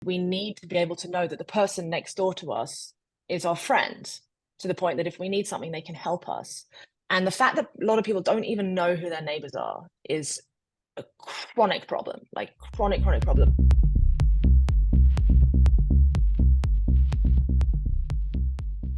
We need to be able to know that the person next door to us is our friend, to the point that if we need something, they can help us. And the fact that a lot of people don't even know who their neighbors are is a chronic problem, like chronic problem.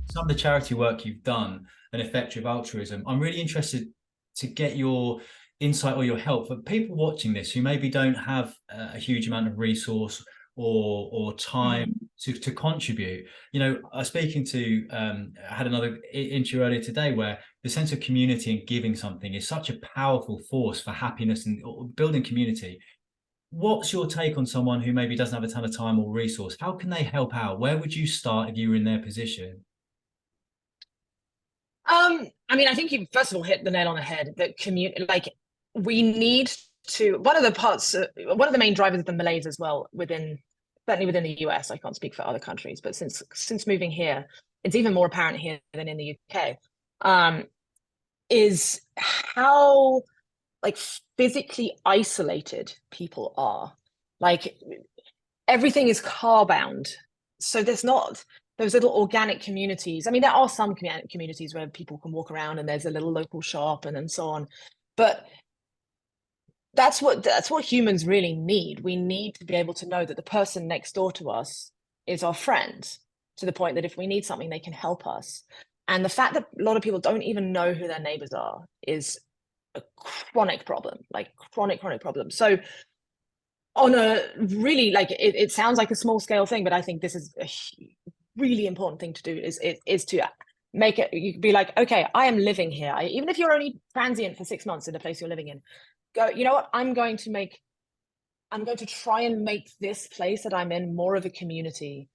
Some of the charity work you've done and effective altruism, I'm really interested to get your insight or your help for people watching this who maybe don't have a huge amount of resource or time to contribute. You know, I was speaking to I had another interview earlier today where the sense of community and giving something is such a powerful force for happiness and building community. What's your take on someone who maybe doesn't have a ton of time or resource? How can they help out? Where would you start if you were in their position? I mean, I think you first of all hit the nail on the head that we need to, one of the parts, one of the main drivers of the malaise as well certainly within the US, I can't speak for other countries, but since moving here, it's even more apparent here than in the UK, is how like physically isolated people are. Like everything is car bound. So there's not those little organic communities. I mean, there are some communities where people can walk around and there's a little local shop and so on. But that's what humans really need. We need to be able to know that the person next door to us is our friend, to the point that if we need something, they can help us. And the fact that a lot of people don't even know who their neighbors are is a chronic problem, like chronic problem. So on a really it sounds like a small scale thing, but I think this is a really important thing to do is to make it, you could be like, okay, I am living here. Even if you're only transient for 6 months in the place you're living in, go, you know what, I'm going to try and make this place that I'm in more of a community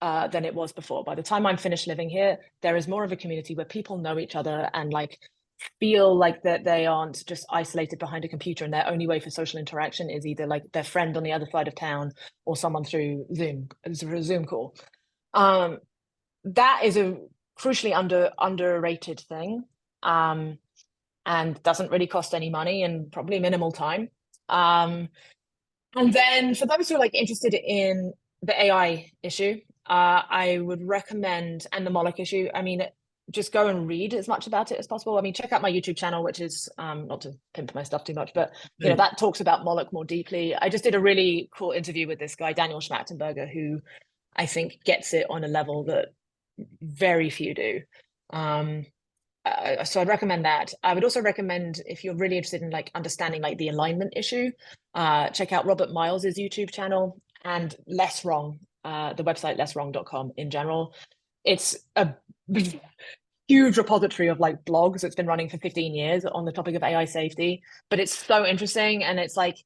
than it was before. By the time I'm finished living here, there is more of a community where people know each other and like feel like that they aren't just isolated behind a computer and their only way for social interaction is either like their friend on the other side of town or someone through a Zoom call. That is a crucially underrated thing, and doesn't really cost any money and probably minimal time. And then for those who are like interested in the AI issue, I would recommend, and the Moloch issue, I mean, just go and read as much about it as possible. I mean, check out my YouTube channel, which is not to pimp my stuff too much, but you know, that talks about Moloch more deeply. I just did a really cool interview with this guy, Daniel Schmachtenberger, who I think gets it on a level that very few do. So I'd recommend that. I would also recommend, if you're really interested in like understanding like the alignment issue, check out Robert Miles's YouTube channel and Less Wrong, the website lesswrong.com in general. It's a huge repository of like blogs. It's been running for 15 years on the topic of AI safety, but it's so interesting. And it's like,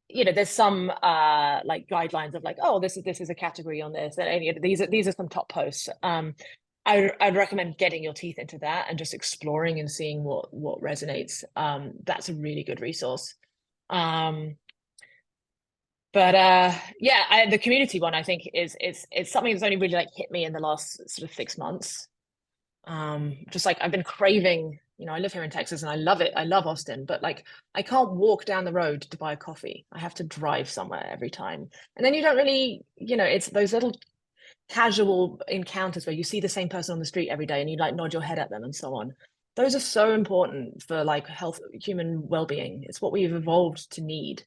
you know, there's some like guidelines of like, oh, this is a category on this, and these are some top posts. I'd recommend getting your teeth into that and just exploring and seeing what resonates. That's a really good resource. Yeah, the community one I think is something that's only really like hit me in the last sort of 6 months. Just like I've been craving, you know, I live here in Texas and I love it. I love Austin, but like I can't walk down the road to buy a coffee. I have to drive somewhere every time. And then you don't really, you know, it's those little casual encounters where you see the same person on the street every day and you like nod your head at them and so on. Those are so important for like health, human well-being. It's what we've evolved to need.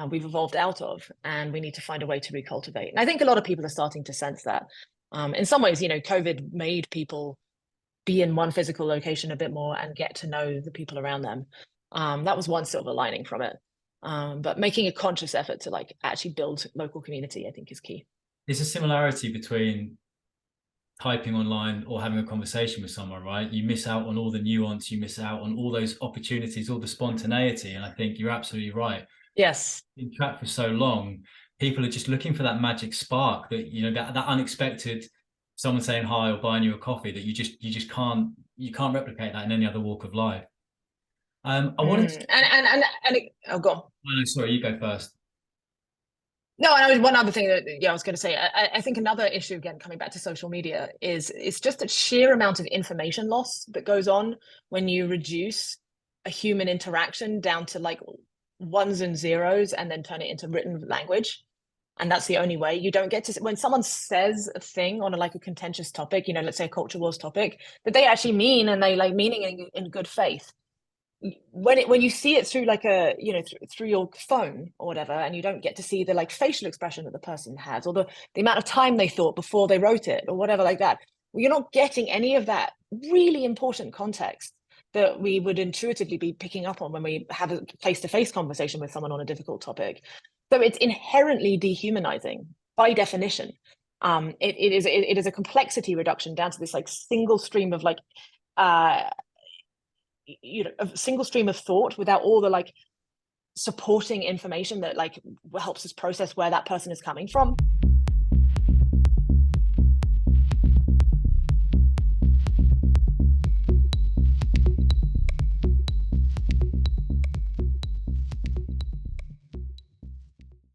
We've evolved out of, and we need to find a way to recultivate. And I think a lot of people are starting to sense that. In some ways, you know, COVID made people be in one physical location a bit more and get to know the people around them. That was one silver lining from it. But making a conscious effort to like actually build local community, I think, is key. There's a similarity between typing online or having a conversation with someone, right? You miss out on all the nuance, you miss out on all those opportunities, all the spontaneity. And I think you're absolutely right. Yes. Been trapped for so long, people are just looking for that magic spark, that, you know, that unexpected someone saying hi or buying you a coffee, that you just can't replicate that in any other walk of life. I wanted to, Oh, go on. oh, no, sorry, you go first. No, and I was one other thing that I was going to say. I think another issue, again, coming back to social media, is it's just a sheer amount of information loss that goes on when you reduce a human interaction down to like ones and zeros and then turn it into written language. And that's the only way. You don't get to, when someone says a thing on like a contentious topic, you know, let's say a culture wars topic, that they actually mean, and they like meaning in good faith. When you see it through like a, you know, through your phone or whatever, and you don't get to see the like facial expression that the person has, or the amount of time they thought before they wrote it, or whatever like that, you're not getting any of that really important context that we would intuitively be picking up on when we have a face-to-face conversation with someone on a difficult topic. So it's inherently dehumanizing by definition. It is a complexity reduction down to this like single stream of like you know, a single stream of thought without all the like supporting information that like helps us process where that person is coming from.